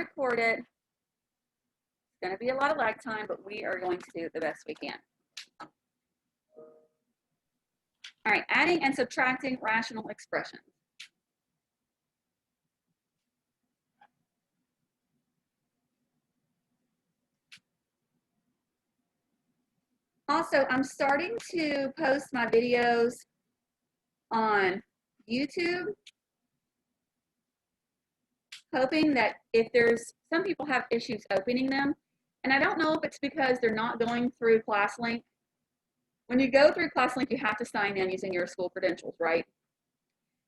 record it. It's going to be a lot of lag time, but we are going to do the best we can. All right, adding and subtracting rational expressions. Also, I'm starting to post my videos on YouTube, hoping that if there's, some people have issues opening them, and I don't know if it's because they're not going through ClassLink. When you go through ClassLink, you have to sign in using your school credentials, right?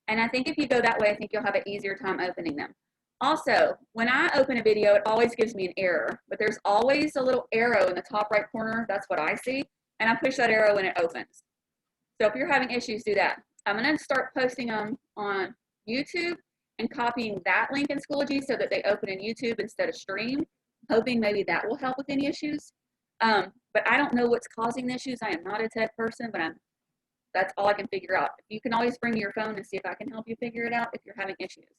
And I think if you go that way, I think you'll have an easier time opening them. Also, when I open a video, it always gives me an error, but there's always a little arrow in the top right corner. That's what I see. And I push that arrow when it opens. So if you're having issues, do that. I'm going to start posting them on YouTube and copying that link in Schoology so that they open in YouTube instead of Stream, hoping maybe that will help with any issues. But I don't know what's causing the issues. I am not a tech person, but that's all I can figure out. You can always bring your phone and see if I can help you figure it out if you're having issues.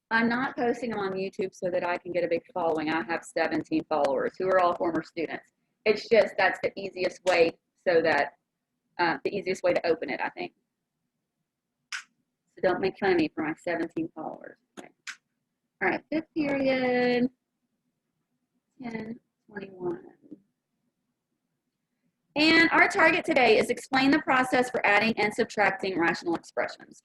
I'm not posting them on YouTube so that I can get a big following. I have 17 followers who are all former students. It's just that's the easiest way so that the easiest way to open it, I think. So don't make fun of me for my 17 followers. Okay. All right, fifth period, 10:21. And our target today is explain the process for adding and subtracting rational expressions.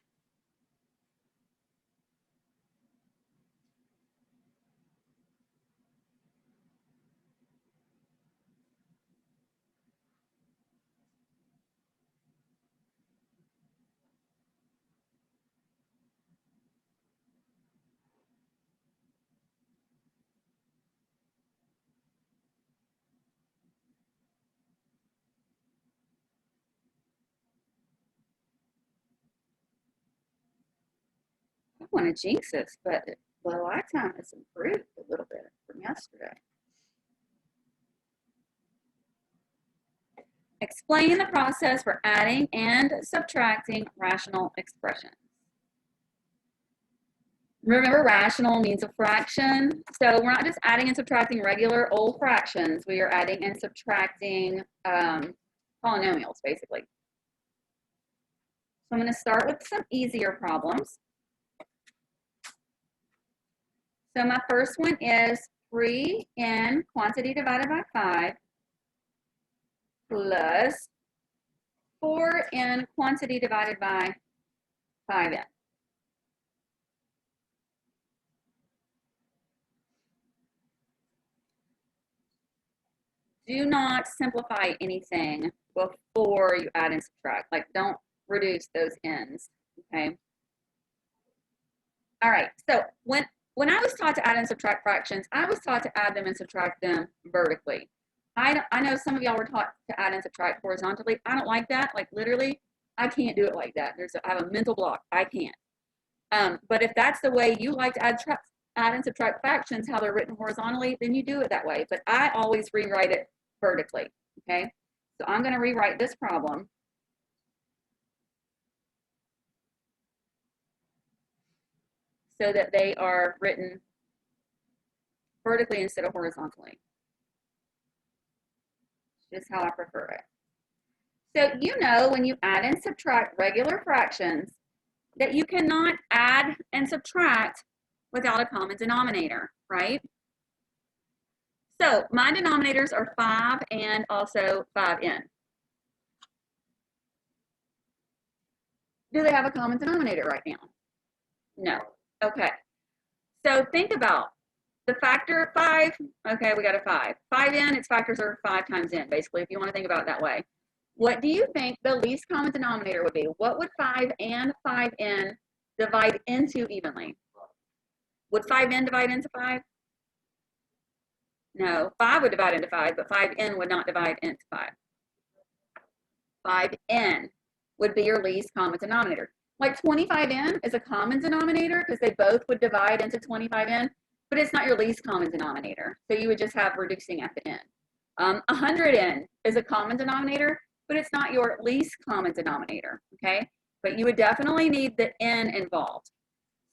I want to jinx this, but the lag time has improved a little bit from yesterday. Explain the process for adding and subtracting rational expressions. Remember, rational means a fraction. So we're not just adding and subtracting regular old fractions. We are adding and subtracting polynomials, basically. So I'm going to start with some easier problems. So my first one is 3n quantity divided by 5 plus 4n quantity divided by 5n. Do not simplify anything before you add and subtract. Like, don't reduce those n's, okay? All right, so when I was taught to add and subtract fractions, I was taught to add them and subtract them vertically. I know some of y'all were taught to add and subtract horizontally. I don't like that. Like, literally, I can't do it like that. I have a mental block. I can't. But if that's the way you like to add and subtract fractions, how they're written horizontally, then you do it that way. But I always rewrite it vertically, okay? So I'm going to rewrite this problem. So that they are written vertically instead of horizontally. Just how I prefer it. So you know when you add and subtract regular fractions that you cannot add and subtract without a common denominator, right? So my denominators are 5 and also 5n. Do they have a common denominator right now? No. Okay. So think about the factor 5. Okay, we got a 5. 5n, its factors are 5 times n, basically, if you want to think about it that way. What do you think the least common denominator would be? What would 5 and 5n divide into evenly? Would 5n divide into 5? No, 5 would divide into 5, but 5n would not divide into 5. 5n would be your least common denominator. Like 25n is a common denominator because they both would divide into 25n, but it's not your least common denominator. So you would just have reducing at the end. 100n is a common denominator, but it's not your least common denominator, okay? But you would definitely need the n involved.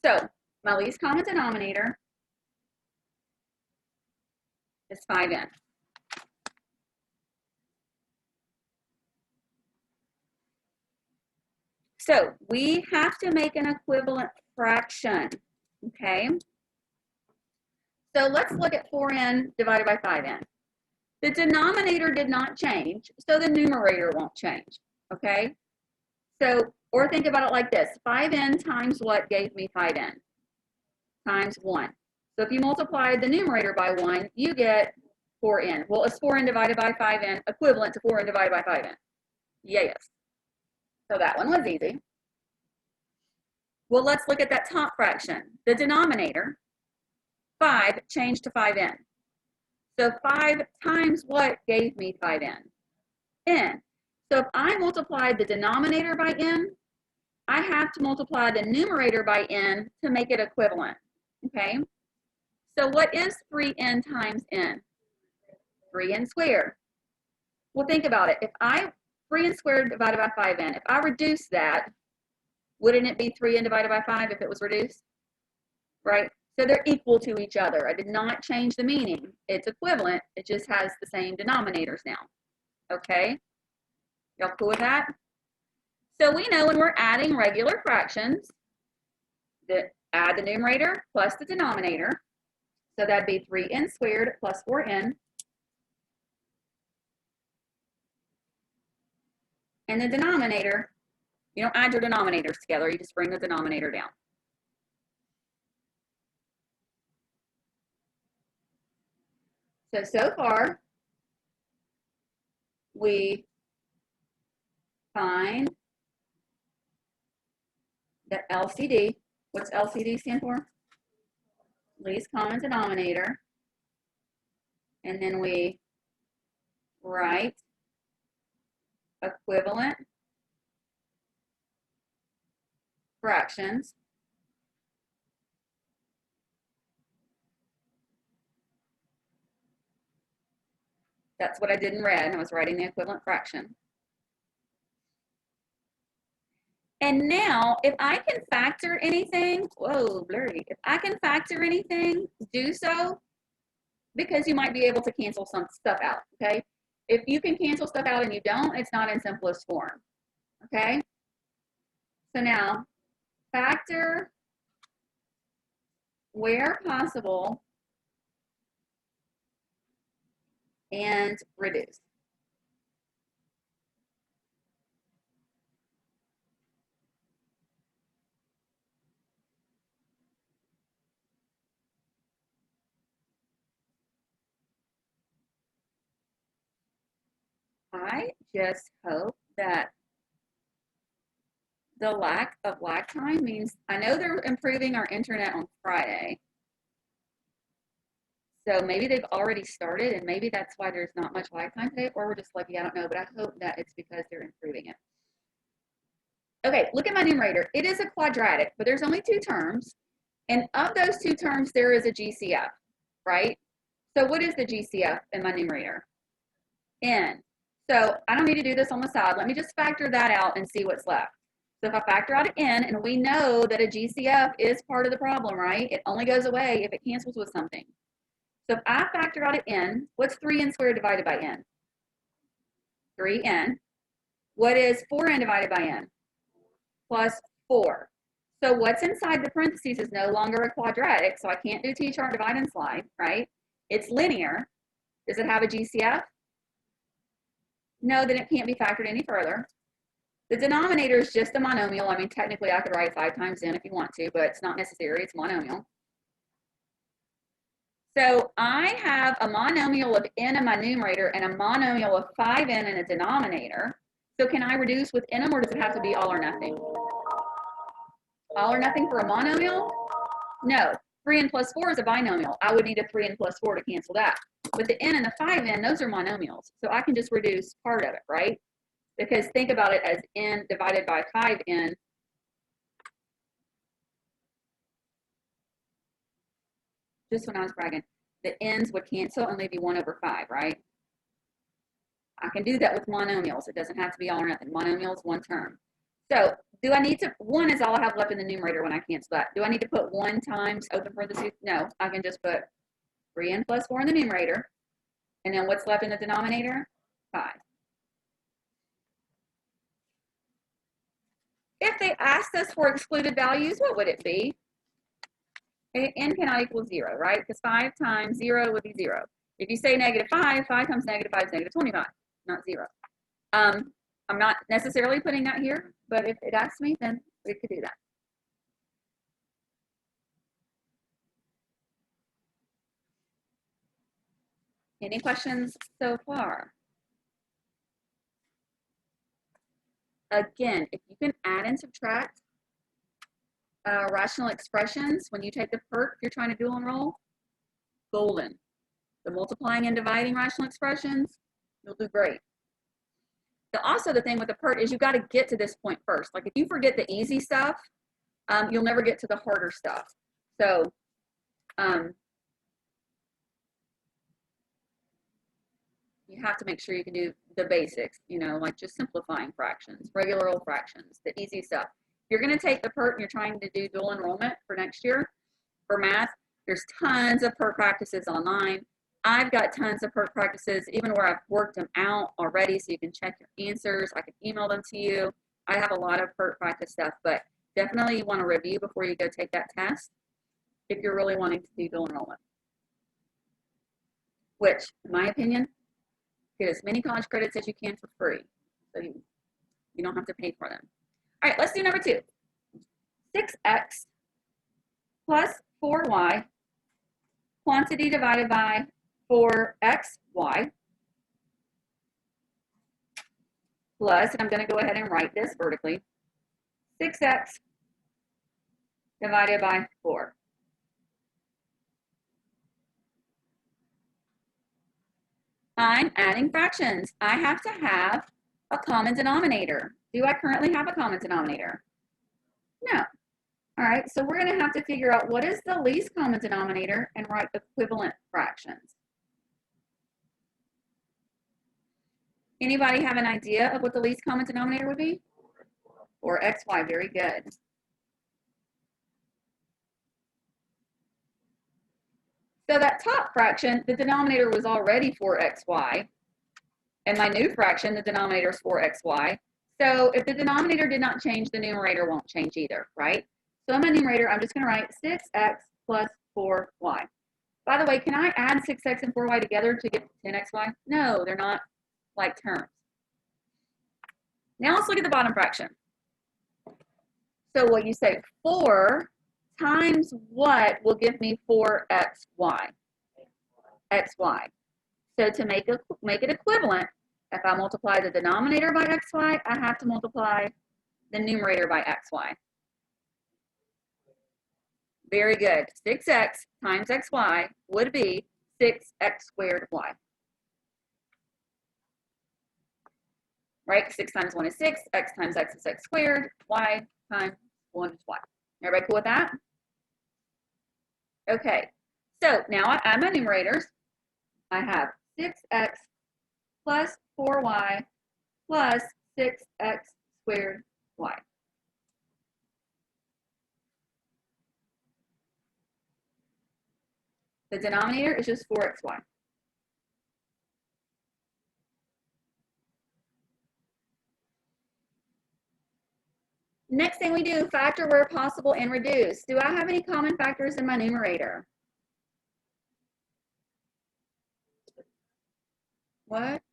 So My least common denominator is 5n. So we have to make an equivalent fraction, okay? So let's look at 4n divided by 5n. The denominator did not change, so the numerator won't change, okay? So, or think about it like this. 5n times what gave me 5n? Times 1. So if you multiply the numerator by 1, you get 4n. Well, is 4n divided by 5n equivalent to 4n divided by 5n? Yes. So that one was easy. Well, let's look at that top fraction. The denominator, 5, changed to 5n. So 5 times what gave me 5n? N. So if I multiply the denominator by n, I have to multiply the numerator by n to make it equivalent, okay? So what is 3n times n? 3n squared. Well, think about it. If 3n squared divided by 5n, if I reduce that, wouldn't it be 3n divided by 5 if it was reduced? Right? So they're equal to each other. I did not change the meaning. It's equivalent. It just has the same denominators now. Okay? Y'all cool with that? So we know when we're adding regular fractions, that add the numerator plus the denominator. So that'd be 3n squared plus 4n. And the denominator, you don't add your denominators together, you just bring the denominator down. So far, we find that LCD, what's LCD stand for? Least common denominator. And then we write equivalent fractions. That's what I did in red. I was writing the equivalent fraction. And now, if I can factor anything, whoa, blurry. If I can factor anything, do so, because you might be able to cancel some stuff out, okay? If you can cancel stuff out and you don't, it's not in simplest form, okay? So now, factor where possible and reduce. I just hope that the lack of lag time means, I know they're improving our internet on Friday. So maybe they've already started and maybe that's why there's not much lag time today, or we're just lucky, I don't know, but I hope that it's because they're improving it. Okay, look at my numerator. It is a quadratic, but there's only 2 terms. And of those 2 terms, there is a GCF, right? So what is the GCF in my numerator? N. So I don't need to do this on the side. Let me just factor that out and see what's left. So if I factor out an n, and we know that a GCF is part of the problem, right? It only goes away if it cancels with something. So if I factor out an n, what's 3n squared divided by n? 3n. What is 4n divided by n? Plus 4. So what's inside the parentheses is no longer a quadratic, so I can't do T-chart divide and slide, right? It's linear. Does it have a GCF? No, then it can't be factored any further. The denominator is just a monomial. I mean, technically I could write 5 times n if you want to, but it's not necessary. It's monomial. So I have a monomial of n in my numerator and a monomial of 5n in a denominator. So can I reduce with n, or does it have to be all or nothing? All or nothing for a monomial? No. 3n plus 4 is a binomial. I would need a 3n plus 4 to cancel that. But the n and the 5n, those are monomials. So I can just reduce part of it, right? Because think about it as n divided by 5n. Just when I was bragging, the n's would cancel and leave you 1 over 5, right? I can do that with monomials. It doesn't have to be all or nothing. Monomials, 1 term. So do I need to, 1 is all I have left in the numerator when I cancel that. Do I need to put 1 times open parentheses? No, I can just put 3n plus 4 in the numerator. And then what's left in the denominator? 5. If they asked us for excluded values, what would it be? N cannot equal 0, right? Because 5 times 0 would be 0. If you say -5, 5 times -5 is -25, not 0. I'm not necessarily putting that here, but if it asks me, then we could do that. Any questions so far? Again, if you can add and subtract rational expressions when you take the PERT, you're trying to dual enroll, golden. The multiplying and dividing rational expressions, you'll do great. Also, the thing with the PERT is you got to get to this point first. Like if you forget the easy stuff, you'll never get to the harder stuff. So you have to make sure you can do the basics, you know, like just simplifying fractions, regular old fractions, the easy stuff. You're going to take the PERT and you're trying to do dual enrollment for next year for math. There's tons of PERT practices online. I've got tons of PERT practices, even where I've worked them out already, so you can check your answers. I can email them to you. I have a lot of PERT practice stuff, but definitely you want to review before you go take that test if you're really wanting to do dual enrollment. Which, in my opinion, get as many college credits as you can for free, so you don't have to pay for them. All right, let's do number 2. 6x plus 4y, quantity divided by 4xy, plus, and I'm going to go ahead and write this vertically, 6x divided by 4. I'm adding fractions. I have to have a common denominator. Do I currently have a common denominator? No. All right, so we're going to have to figure out what is the least common denominator and write equivalent fractions. Anybody have an idea of what the least common denominator would be? Or xy, very good. So that top fraction, the denominator was already 4xy. And my new fraction, the denominator is 4xy. So if the denominator did not change, the numerator won't change either, right? So in my numerator, I'm just going to write 6x plus 4y. By the way, can I add 6x and 4y together to get 10xy? No, they're not like terms. Now let's look at the bottom fraction. So what you say, 4 times what will give me 4xy? xy. So to make it equivalent, if I multiply the denominator by xy, I have to multiply the numerator by xy. Very good. 6x times xy would be 6x squared y. Right? 6 times 1 is 6. X times x is x squared. Y times 1 is y. Everybody cool with that? Okay. So now I add my numerators. I have 6x plus 4y plus 6x squared y. The denominator is just 4xy. Next thing we do, factor where possible and reduce. Do I have any common factors in my numerator? What?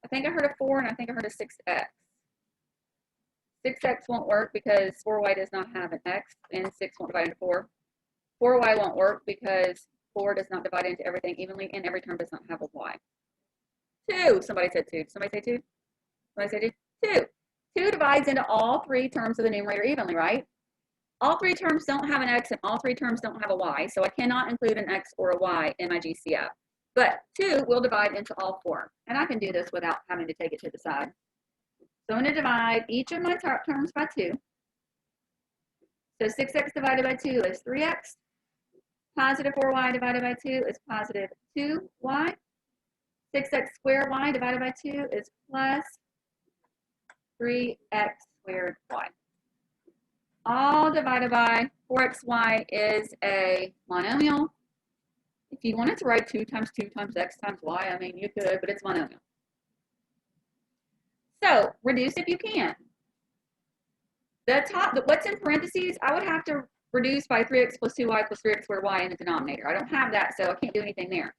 I think I heard a 4 and I think I heard a 6x. 6x won't work because 4y does not have an x and 6 won't divide into 4. 4y won't work because 4 does not divide into everything evenly and every term does not have a y. 2. Somebody said 2. Somebody say 2? Somebody say 2? 2. 2 divides into all 3 terms of the numerator evenly, right? All 3 terms don't have an x and all 3 terms don't have a y, so I cannot include an x or a y in my GCF. But 2 will divide into all 4. And I can do this without having to take it to the side. So I'm going to divide each of my terms by 2. So 6x divided by 2 is 3x. Positive 4y divided by 2 is positive 2y. 6x squared y divided by 2 is plus 3x squared y. All divided by 4xy is a monomial. If you wanted to write 2 times 2 times x times y, I mean, you could, but it's monomial. So reduce if you can. What's in parentheses, I would have to reduce by 3x plus 2y plus 3x squared y in the denominator. I don't have that, so I can't do anything there.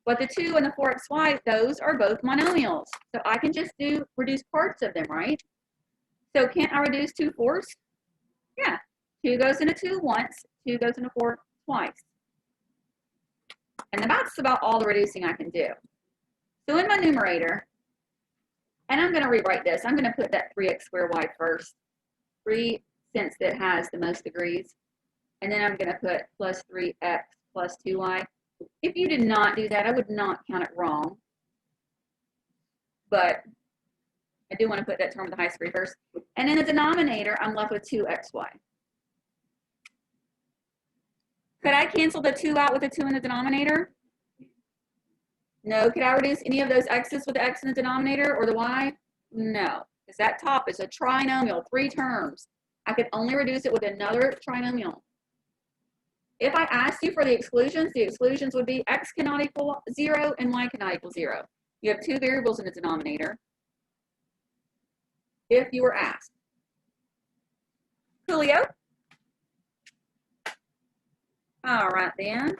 But the 2 and the 4xy, those are both monomials. So I can just reduce parts of them, right? So can't I reduce 2 fourths? Yeah. 2 goes into 2 once, 2 goes into 4 twice. And that's about all the reducing I can do. So in my numerator, and I'm going to rewrite this. I'm going to put that 3x squared y first. 3 since it has the most degrees. And then I'm going to put plus 3x plus 2y. If you did not do that, I would not count it wrong. But I do want to put that term with the highest degree first. And in the denominator, I'm left with 2xy. Could I cancel the 2 out with the 2 in the denominator? No. Could I reduce any of those x's with the x in the denominator or the y? No. Because that top is a trinomial, 3 terms. I could only reduce it with another trinomial. If I asked you for the exclusions would be x cannot equal 0 and y cannot equal 0. You have 2 variables in the denominator. If you were asked. Coolio? All right then.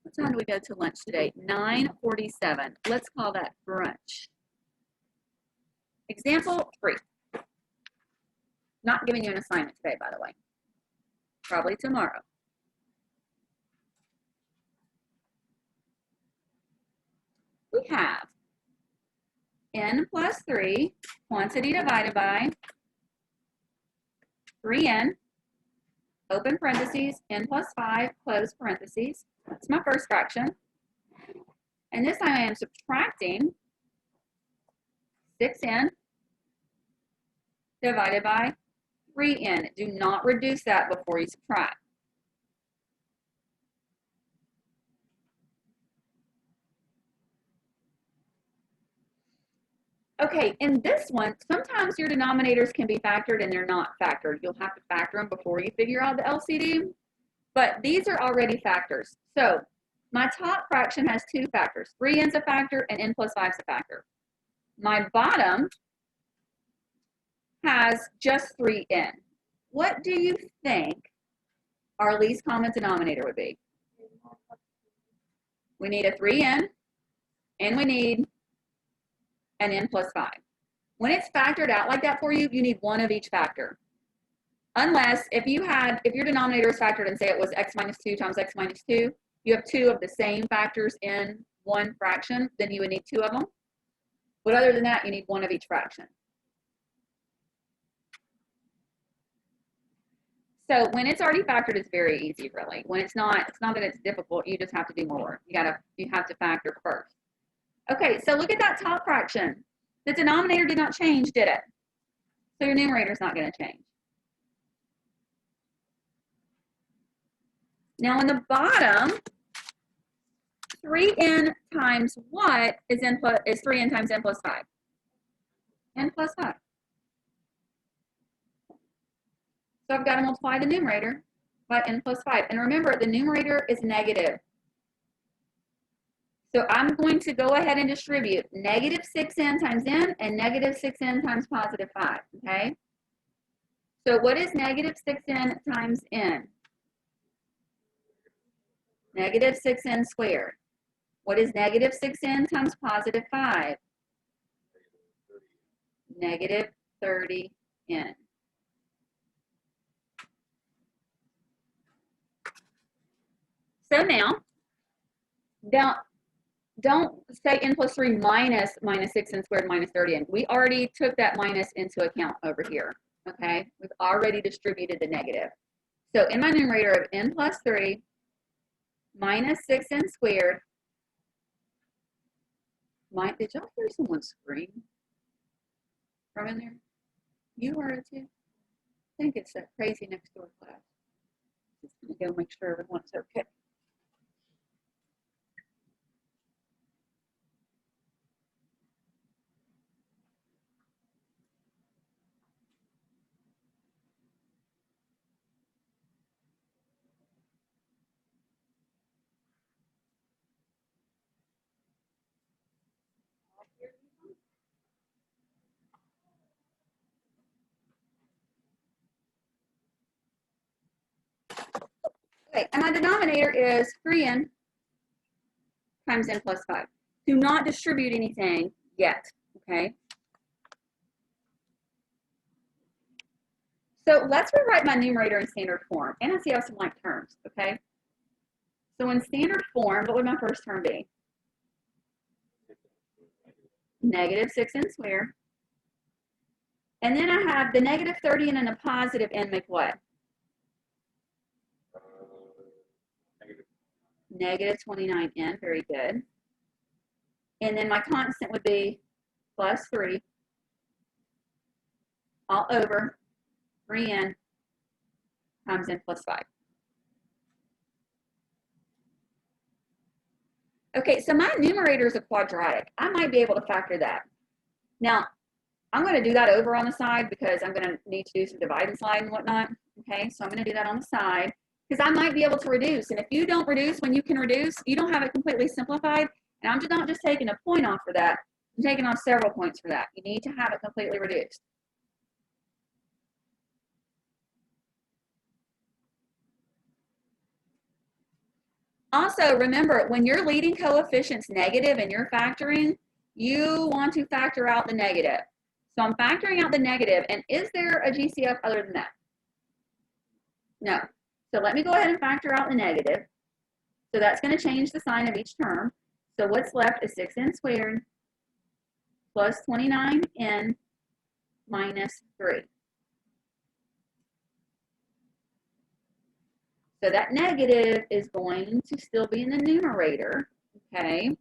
What time do we go to lunch today? 9:47. Let's call that brunch. Example 3. Not giving you an assignment today, by the way. Probably tomorrow. We have n plus 3, quantity divided by 3n, open parentheses, n plus 5, close parentheses. That's my first fraction. And this time I am subtracting 6n divided by 3n. Do not reduce that before you subtract. Okay, in this one, sometimes your denominators can be factored and they're not factored. You'll have to factor them before you figure out the LCD. But these are already factors. So my top fraction has 2 factors. 3n's a factor and n plus 5's a factor. My bottom has just 3n. What do you think our least common denominator would be? We need a 3n and we need an n plus 5. When it's factored out like that for you, you need one of each factor. Unless if your denominator is factored and say it was x minus 2 times x minus 2, you have 2 of the same factors in one fraction, then you would need 2 of them. But other than that, you need one of each fraction. So when it's already factored, it's very easy, really. When it's not that it's difficult. You just have to do more work. You have to factor first. Okay, so look at that top fraction. The denominator did not change, did it? So your numerator is not going to change. Now in the bottom, 3n times what is 3n times n plus 5? N plus 5. So I've got to multiply the numerator by n plus 5. And remember, the numerator is negative. So I'm going to go ahead and distribute negative 6n times n and negative 6n times positive 5, okay? So what is negative 6n times n? Negative 6n squared. What is negative 6n times positive 5? Negative 30n. So now, don't say n plus 3 minus 6n squared minus 30n. We already took that minus into account over here, okay? We've already distributed the negative. So in my numerator of n plus 3 minus 6n squared, did y'all hear someone scream from in there? You heard it too? I think it's that crazy next door class. Just gonna go make sure everyone's okay. Okay, and my denominator is 3n times n plus 5. Do not distribute anything yet, okay? So let's rewrite my numerator in standard form. And I see I have some like terms, okay? So in standard form, what would my first term be? Negative 6n squared. And then I have the negative 30n and a positive n make what? Negative 29n, very good. And then my constant would be plus 3 all over 3n times n plus 5. Okay, so my numerator is a quadratic. I might be able to factor that. Now, I'm going to do that over on the side because I'm going to need to do some divide and slide and whatnot. Okay, so I'm going to do that on the side because I might be able to reduce. And if you don't reduce when you can reduce, you don't have it completely simplified. And I'm just not just taking a point off for that. I'm taking off several points for that. You need to have it completely reduced. Also, remember, when your leading coefficient's negative and you're factoring, you want to factor out the negative. So I'm factoring out the negative, and is there a GCF other than that? No. So let me go ahead and factor out the negative. So that's going to change the sign of each term. So what's left is 6n squared plus 29n minus 3. So that negative is going to still be in the numerator, okay?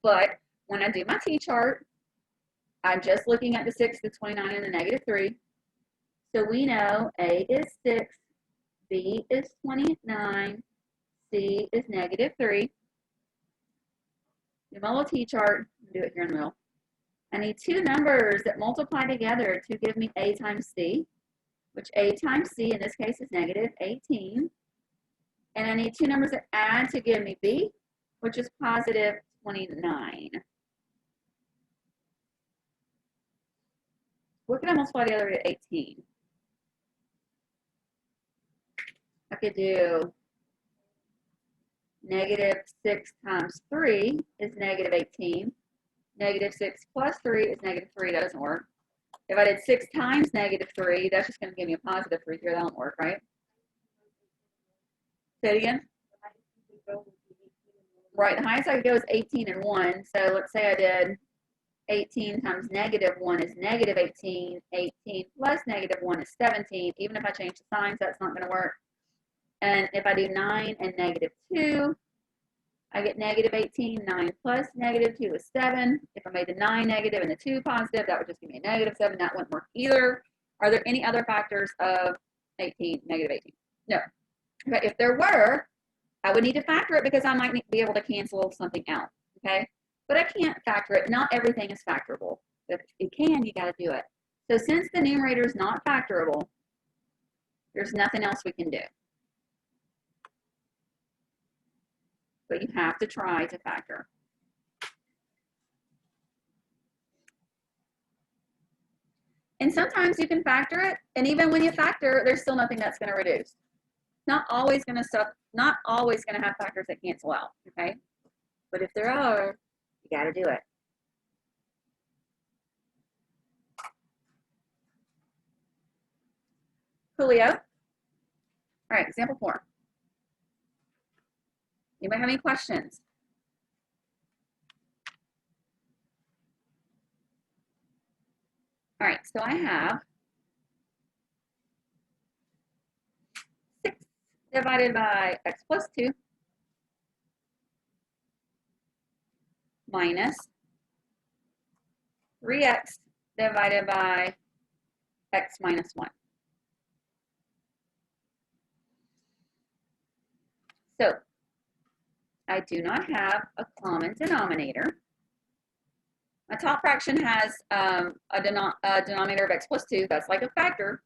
But when I do my t-chart, I'm just looking at the 6, the 29, and the negative 3. So we know A is 6, B is 29, C is negative 3. Do my little t-chart, do it here in the middle. I need two numbers that multiply together to give me A times C, which A times C in this case is negative 18. And I need two numbers that add to give me B, which is positive 29. What can I multiply together to 18? I could do negative 6 times 3 is negative 18. Negative 6 plus 3 is negative 3. That doesn't work. If I did 6 times negative 3, that's just going to give me a positive 3 here. That won't work, right? Say it again. Right, the highest I could go is 18 and 1. So let's say I did 18 times negative 1 is negative 18. 18 plus negative 1 is 17. Even if I change the signs, that's not going to work. And if I do 9 and negative 2, I get negative 18. 9 plus negative 2 is 7. If I made the 9 negative and the 2 positive, that would just give me a negative 7. That wouldn't work either. Are there any other factors of 18, negative 18? No. Okay, if there were, I would need to factor it because I might be able to cancel something out, okay? But I can't factor it. Not everything is factorable. If you can, you got to do it. So since the numerator is not factorable, there's nothing else we can do. But you have to try to factor. And sometimes you can factor it, and even when you factor, there's still nothing that's going to reduce. Not always going to have factors that cancel out, okay? But if there are, you got to do it. Coolio. All right, example 4. Anybody have any questions? All right, so I have 6 divided by x plus 2 minus 3x divided by x minus 1. So I do not have a common denominator. My top fraction has a denominator of x plus 2. That's like a factor.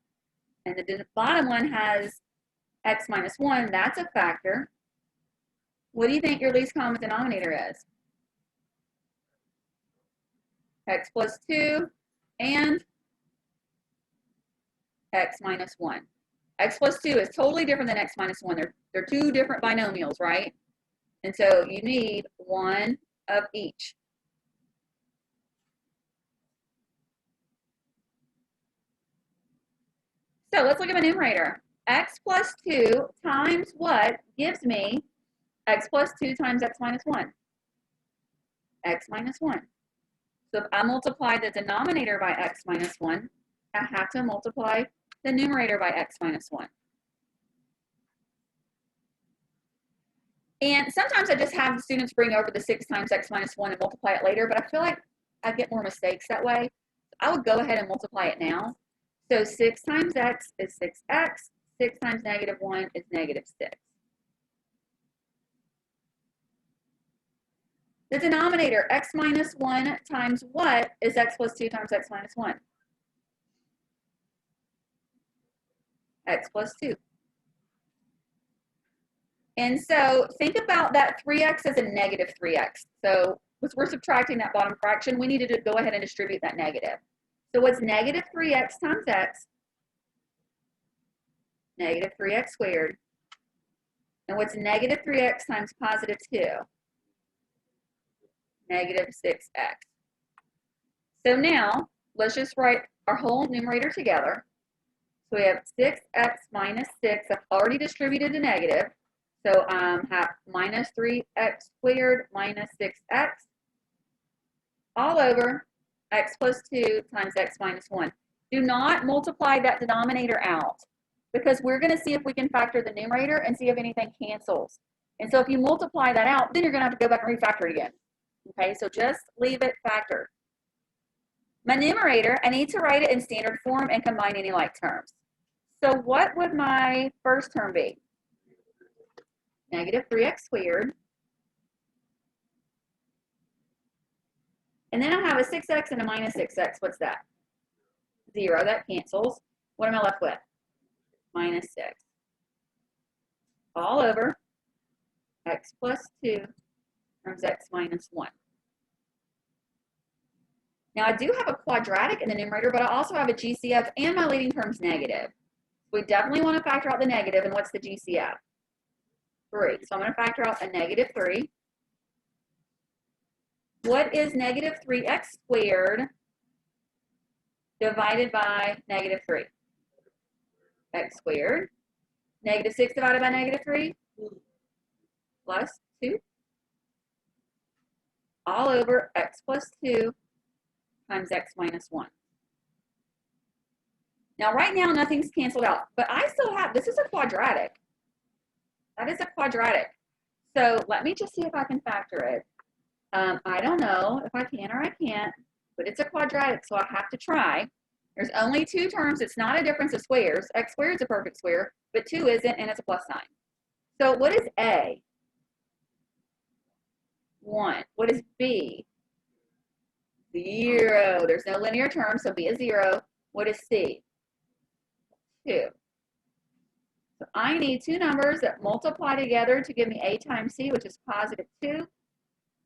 And the bottom one has x minus 1. That's a factor. What do you think your least common denominator is? X plus 2 and x minus 1. X plus 2 is totally different than x minus 1. They're two different binomials, right? And so you need one of each. So let's look at my numerator. X plus 2 times what gives me x plus 2 times x minus 1? X minus 1. So if I multiply the denominator by x minus 1, I have to multiply the numerator by x minus 1. And sometimes I just have the students bring over the 6 times x minus 1 and multiply it later, but I feel like I get more mistakes that way. I would go ahead and multiply it now. So 6 times x is 6x. 6 times negative 1 is negative 6. The denominator, x minus 1 times what is x plus 2 times x minus 1? X plus 2. And so think about that 3x as a negative 3x. So once we're subtracting that bottom fraction, we needed to go ahead and distribute that negative. So what's negative 3x times x? Negative 3x squared. And what's negative 3x times positive 2? Negative 6x. So now, let's just write our whole numerator together. So we have 6x minus 6. I've already distributed the negative. So have minus 3x squared minus 6x all over x plus 2 times x minus 1. Do not multiply that denominator out because we're going to see if we can factor the numerator and see if anything cancels. And so if you multiply that out, then you're going to have to go back and refactor it again. Okay, so just leave it factored. My numerator, I need to write it in standard form and combine any like terms. So what would my first term be? Negative 3x squared. And then I have a 6x and a minus 6x. What's that? 0. That cancels. What am I left with? Minus 6. All over x plus 2 times x minus 1. Now, I do have a quadratic in the numerator, but I also have a GCF, and my leading term's negative. We definitely want to factor out the negative, and what's the GCF? 3. So I'm going to factor out a negative 3. What is negative 3x squared divided by negative 3? X squared. Negative 6 divided by negative 3? Plus 2. All over x plus 2 times x minus 1. Now, right now, nothing's canceled out, but I still have, this is a quadratic. That is a quadratic. So let me just see if I can factor it. I don't know if I can or I can't, but it's a quadratic, so I have to try. There's only 2 terms. It's not a difference of squares. X squared is a perfect square, but 2 isn't, and it's a plus sign. So what is A? 1. What is B? 0. There's no linear term, so B is 0. What is C? 2. So I need 2 numbers that multiply together to give me A times C, which is positive 2,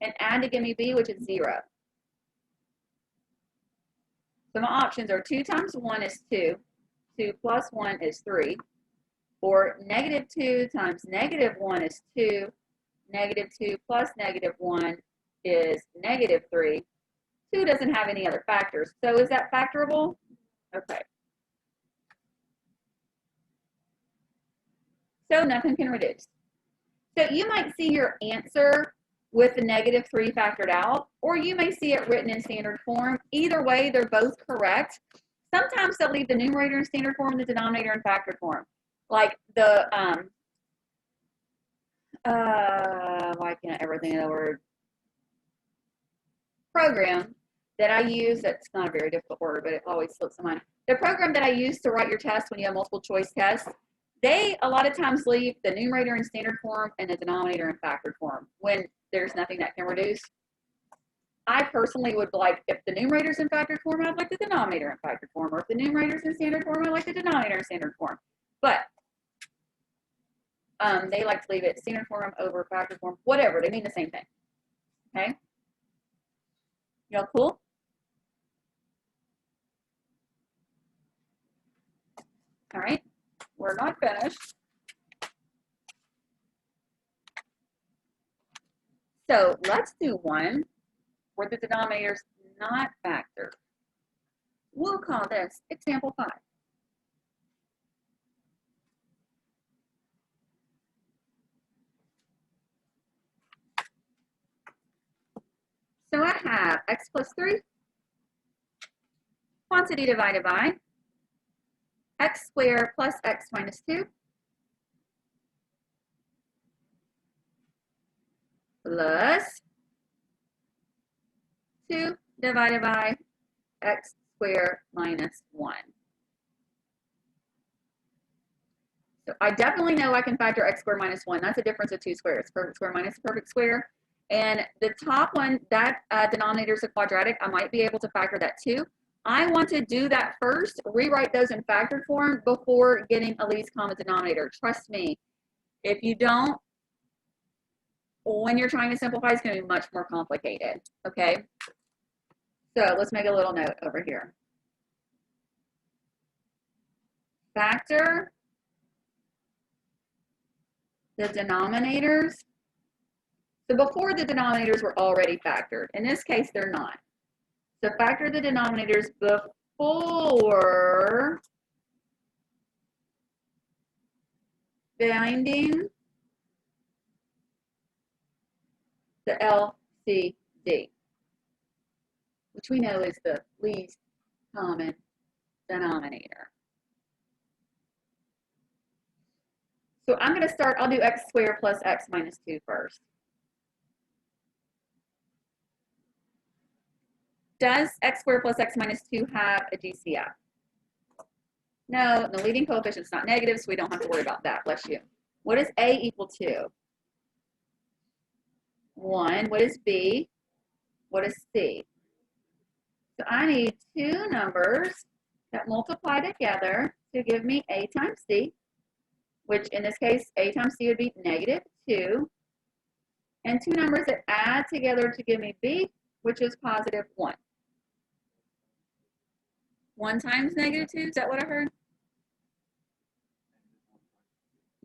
and add to give me B, which is 0. So my options are 2 times 1 is 2, 2 plus 1 is 3, or negative 2 times negative 1 is 2, negative 2 plus negative 1 is negative 3. 2 doesn't have any other factors. So is that factorable? Okay. So nothing can reduce. So you might see your answer with the negative 3 factored out, or you may see it written in standard form. Either way, they're both correct. Sometimes they'll leave the numerator in standard form and the denominator in factored form. Like the, why can't I ever think of the word? Program that I use, that's not a very difficult word, but it always slips in mind. The program that I use to write your test when you have multiple choice tests, they a lot of times leave the numerator in standard form and the denominator in factored form when there's nothing that can reduce. I personally would like, if the numerator's in factored form, I'd like the denominator in factored form, or if the numerator's in standard form, I'd like the denominator in standard form. But they like to leave it standard form over factored form, whatever, they mean the same thing. Okay? Y'all cool? All right. We're not finished. So let's do one where the denominator is not factored. We'll call this example 5. So I have x plus 3, quantity divided by x squared plus x minus 2, plus 2 divided by x squared minus 1. So I definitely know I can factor x squared minus 1. That's a difference of 2 squares, perfect square minus a perfect square. And the top one, that denominator is a quadratic. I might be able to factor that too. I want to do that first, rewrite those in factored form before getting a least common denominator. Trust me, if you don't, when you're trying to simplify, it's going to be much more complicated, okay? So let's make a little note over here. Factor the denominators. So before, the denominators were already factored. In this case, they're not. So factor the denominators before finding the LCD, which we know is the least common denominator. So I'm going to start, I'll do x squared plus x minus 2 first. Does x squared plus x minus 2 have a GCF? No, the leading coefficient is not negative, so we don't have to worry about that. Bless you. What is a equal to? 1. What is b? What is c? So I need two numbers that multiply together to give me a times c, which in this case, a times c would be negative 2. And two numbers that add together to give me b, which is positive 1. 1 times negative 2, is that what I heard?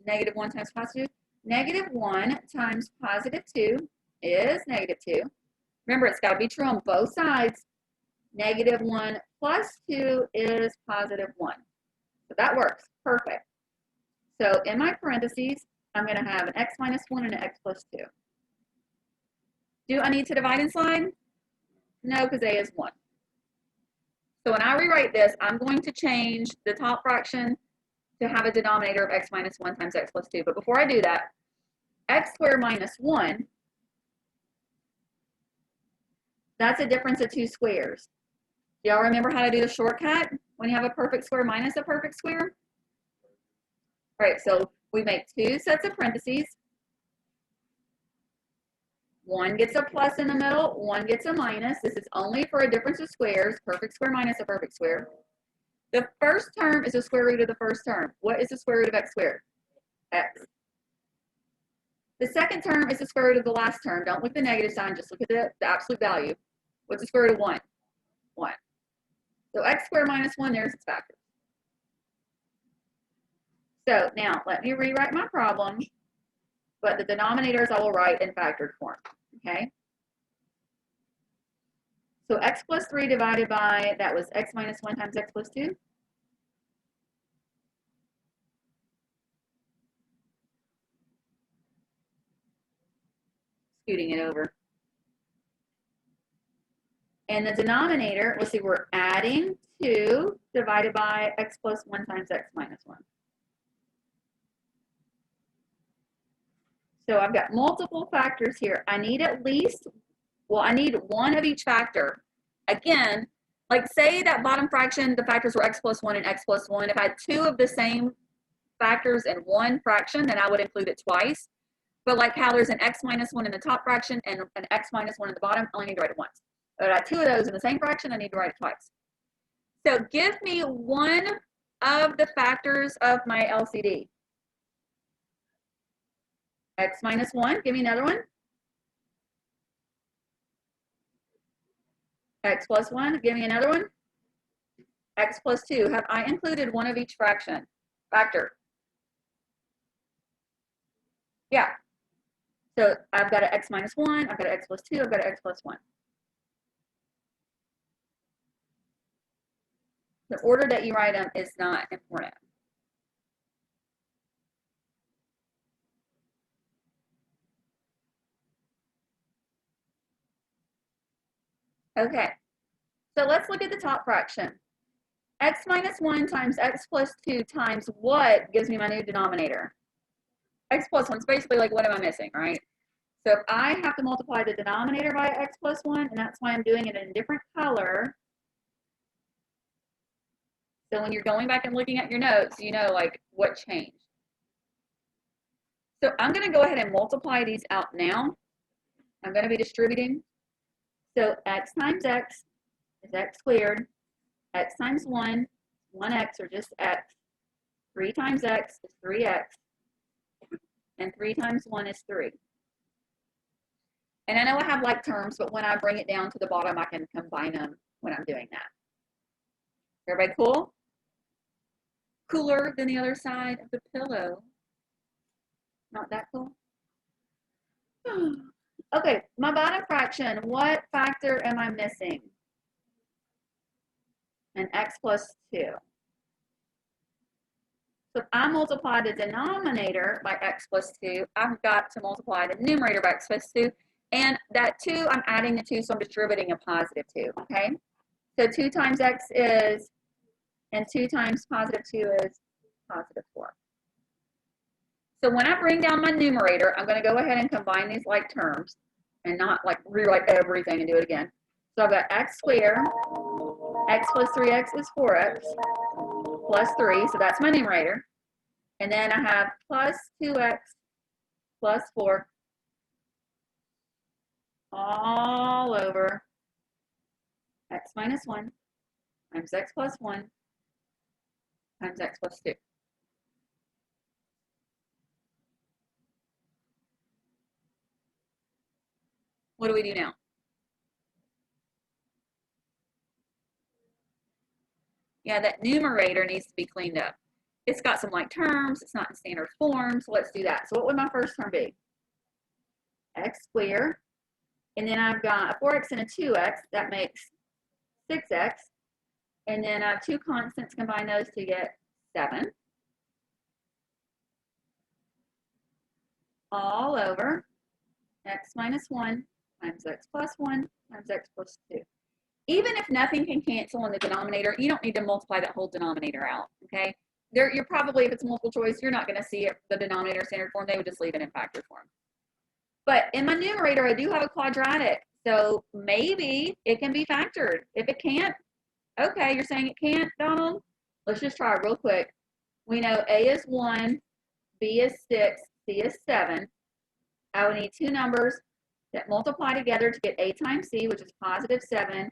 Negative 1 times positive 2. Negative 1 times positive 2 is negative 2. Remember, it's got to be true on both sides. Negative 1 plus 2 is positive 1. So that works. Perfect. So in my parentheses, I'm going to have an x minus 1 and an x plus 2. Do I need to divide and slide? No, because a is 1. So when I rewrite this, I'm going to change the top fraction to have a denominator of x minus 1 times x plus 2. But before I do that, x squared minus 1, that's a difference of 2 squares. Do y'all remember how to do the shortcut when you have a perfect square minus a perfect square? All right, so we make 2 sets of parentheses. 1 gets a plus in the middle, 1 gets a minus. This is only for a difference of squares, perfect square minus a perfect square. The first term is the square root of the first term. What is the square root of x squared? X. The second term is the square root of the last term. Don't look at the negative sign, just look at the absolute value. What's the square root of 1? 1. So x squared minus 1, there's its factor. So now let me rewrite my problem, but the denominators I will write in factored form, okay? So x plus 3 divided by, that was x minus 1 times x plus 2. Scooting it over. And the denominator, let's see, we're adding 2 divided by x plus 1 times x minus 1. So I've got multiple factors here. I need at least, well, I need one of each factor. Again, like say that bottom fraction, the factors were x plus 1 and x plus 1. If I had 2 of the same factors in one fraction, then I would include it twice. But like how there's an x minus 1 in the top fraction and an x minus 1 in the bottom, I only need to write it once. But I have 2 of those in the same fraction, I need to write it twice. So give me one of the factors of my LCD. X minus 1, give me another one. X plus 1, give me another one. X plus 2, have I included one of each fraction, factor? Yeah. So I've got an x minus 1, I've got an x plus 2, I've got an x plus 1. The order that you write them is not important. Okay, so let's look at the top fraction. X minus 1 times x plus 2 times what gives me my new denominator? X plus 1 is basically like, what am I missing, right? So if I have to multiply the denominator by x plus 1, and that's why I'm doing it in a different color. So when you're going back and looking at your notes, you know like what changed. So I'm going to go ahead and multiply these out now. I'm going to be distributing. So x times x is x squared. X times 1, 1x or just x. 3 times x is 3x. And 3 times 1 is 3. And I know I have like terms, but when I bring it down to the bottom, I can combine them when I'm doing that. Everybody cool? Cooler than the other side of the pillow. Not that cool? Okay, my bottom fraction, what factor am I missing? An x plus 2. So if I multiply the denominator by x plus 2, I've got to multiply the numerator by x plus 2. And that 2, I'm adding the 2, so I'm distributing a positive 2, okay? So 2 times x is, and 2 times positive 2 is positive 4. So when I bring down my numerator, I'm going to go ahead and combine these like terms and not like rewrite everything and do it again. So I've got x squared, x plus 3x is 4x, plus 3, so that's my numerator. And then I have plus 2x plus 4 all over x minus 1 times x plus 1 times x plus 2. What do we do now? Yeah, that numerator needs to be cleaned up. It's got some like terms, it's not in standard form, so let's do that. So what would my first term be? X squared, and then I've got a 4x and a 2x, that makes 6x, and then I have two constants, combine those to get 7. All over x minus 1 times x plus 1 times x plus 2. Even if nothing can cancel in the denominator, you don't need to multiply that whole denominator out, okay? You're probably, if it's multiple choice, you're not going to see it, the denominator standard form. They would just leave it in factor form. But in my numerator, I do have a quadratic, so maybe it can be factored. If it can't, okay, you're saying it can't, Donald? Let's just try real quick. We know A is 1, B is 6, C is 7. I would need two numbers that multiply together to get A times C, which is positive 7,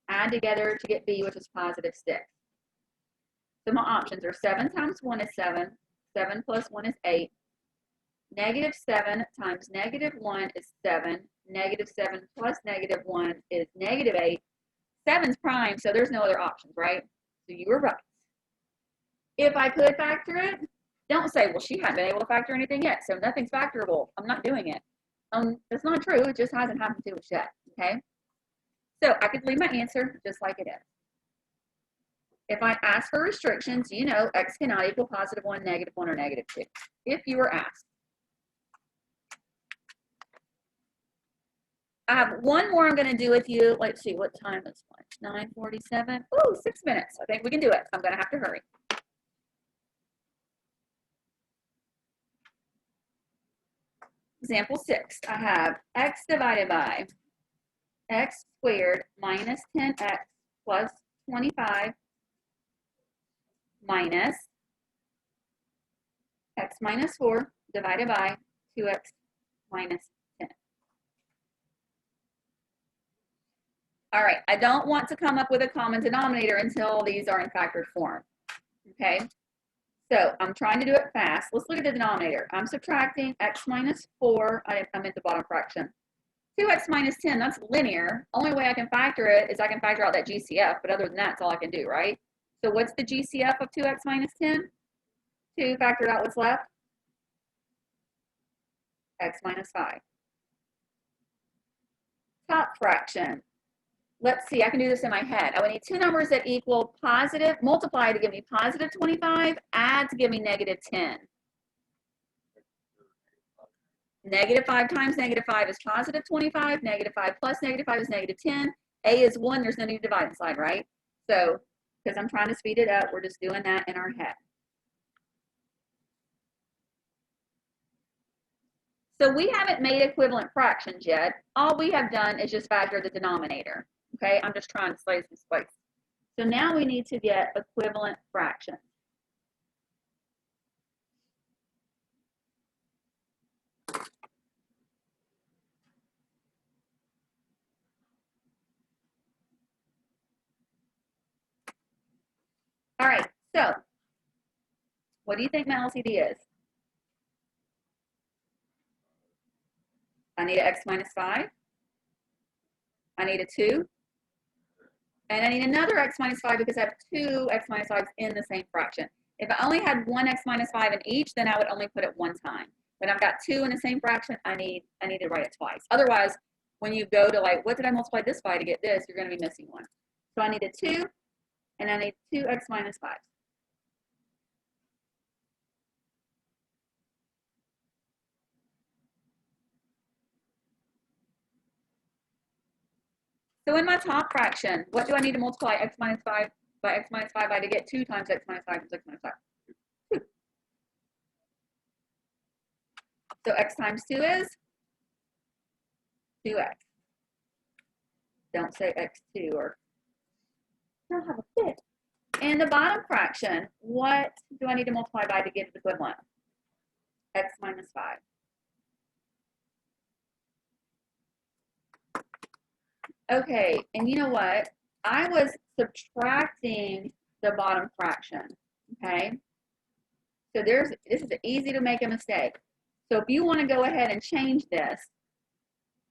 add together to get B, which is positive 6. So my options are 7 times 1 is 7, 7 plus 1 is 8, negative 7 times negative 1 is 7, negative 7 plus negative 1 is negative 8. 7's prime, so there's no other options, right? So you were right. If I could factor it, don't say, well, she hadn't been able to factor anything yet, so nothing's factorable. I'm not doing it. That's not true. It just hasn't happened to us yet, okay? So I could leave my answer just like it is. If I ask for restrictions, you know x cannot equal positive 1, negative 1, or negative 2, if you were asked. I have one more I'm going to do with you. Let's see, what time is it? 9:47. Oh, 6 minutes. I think we can do it. I'm going to have to hurry. Example 6. I have x divided by x squared minus 10x plus 25 minus x minus 4 divided by 2x minus 10. All right, I don't want to come up with a common denominator until these are in factored form, okay? So I'm trying to do it fast. Let's look at the denominator. I'm subtracting x minus 4, I'm at the bottom fraction. 2x minus 10, that's linear. Only way I can factor it is I can factor out that GCF, but other than that, that's all I can do, right? So what's the GCF of 2x minus 10? 2, factor out what's left. x minus 5. Top fraction. Let's see, I can do this in my head. I would need two numbers that equal positive, multiply to give me positive 25, add to give me negative 10. Negative 5 times negative 5 is positive 25. Negative 5 plus negative 5 is negative 10. A is 1. There's no need to divide inside, right? So, because I'm trying to speed it up, we're just doing that in our head. So we haven't made equivalent fractions yet. All we have done is just factor the denominator. Okay, I'm just trying to save some space. So now we need to get equivalent fractions. All right, so what do you think my LCD is? I need an x minus 5. I need a 2. And I need another x minus 5 because I have two x minus 5s in the same fraction. If I only had one x minus 5 in each, then I would only put it one time. But I've got two in the same fraction, I need to write it twice. Otherwise, when you go to like, what did I multiply this by to get this, you're going to be missing one. So I need a 2, and I need two x minus 5s. So in my top fraction, what do I need to multiply x minus 5 by x minus 5 by to get 2 times x minus 5 times x minus 5? 2. So x times 2 is 2x. Don't say x2 or don't have a fit. And the bottom fraction, what do I need to multiply by to get the equivalent? X minus 5. Okay, and you know what? I was subtracting the bottom fraction, okay? So this is easy to make a mistake. So if you want to go ahead and change this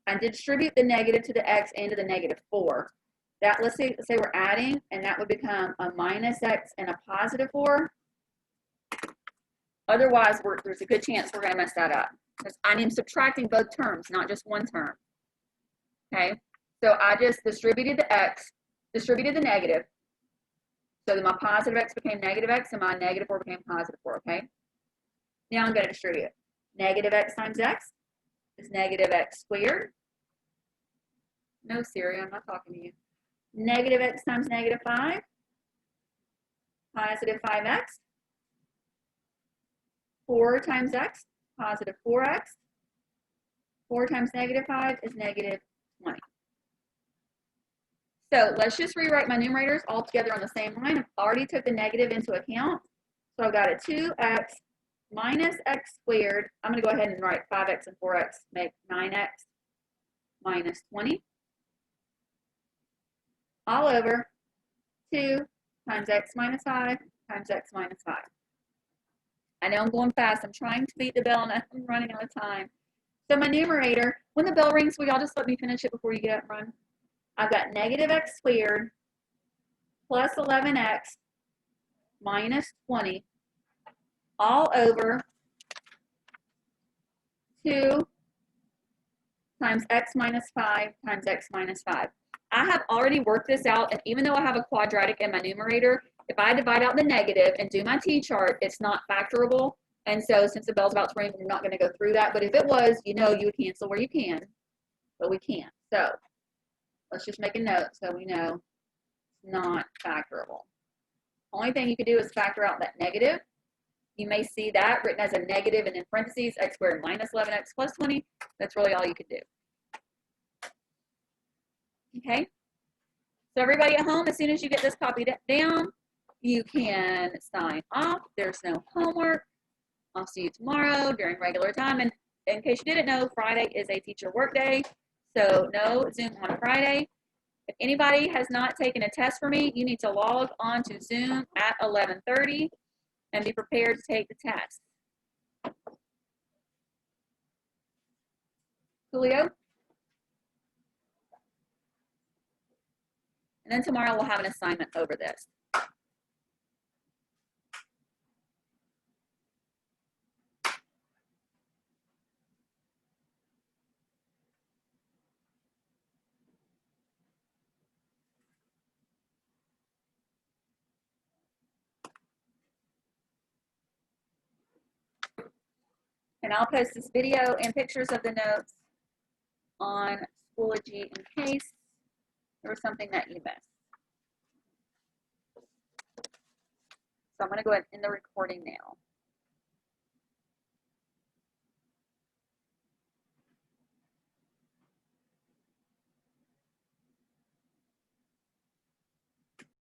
and distribute the negative to the x and to the negative 4, that, let's say we're adding, and that would become a minus x and a positive 4. Otherwise, there's a good chance we're going to mess that up. Because I am subtracting both terms, not just one term. Okay? So I just distributed the x, distributed the negative. So that my positive x became negative x, and my negative 4 became positive 4, okay? Now I'm going to distribute. Negative x times x is negative x squared. No, Siri, I'm not talking to you. Negative x times negative 5, positive 5x. 4 times x, positive 4x. 4 times negative 5 is negative 20. So let's just rewrite my numerators all together on the same line. I've already took the negative into account. So I've got a 2x minus x squared. I'm going to go ahead and write 5x and 4x make 9x minus 20. All over 2 times x minus 5 times x minus 5. I know I'm going fast. I'm trying to beat the bell, and I'm running out of time. So my numerator, when the bell rings, will y'all just let me finish it before you get up and run? I've got negative x squared plus 11x minus 20 all over 2 times x minus 5 times x minus 5. I have already worked this out, and even though I have a quadratic in my numerator, if I divide out the negative and do my t-chart, it's not factorable. And so since the bell's about to ring, we're not going to go through that. But if it was, you know you would cancel where you can, but we can't. So let's just make a note so we know it's not factorable. Only thing you could do is factor out that negative. You may see that written as a negative and in parentheses, x squared minus 11x plus 20. That's really all you could do. Okay? So everybody at home, as soon as you get this copied down, you can sign off. There's no homework. I'll see you tomorrow during regular time. And in case you didn't know, Friday is a teacher work day. So no Zoom on Friday. If anybody has not taken a test for me, you need to log on to Zoom at 11:30 and be prepared to take the test. Julio? And then tomorrow we'll have an assignment over this. And I'll post this video and pictures of the notes on Schoology in case there was something that you missed. So I'm going to go ahead and end the recording now.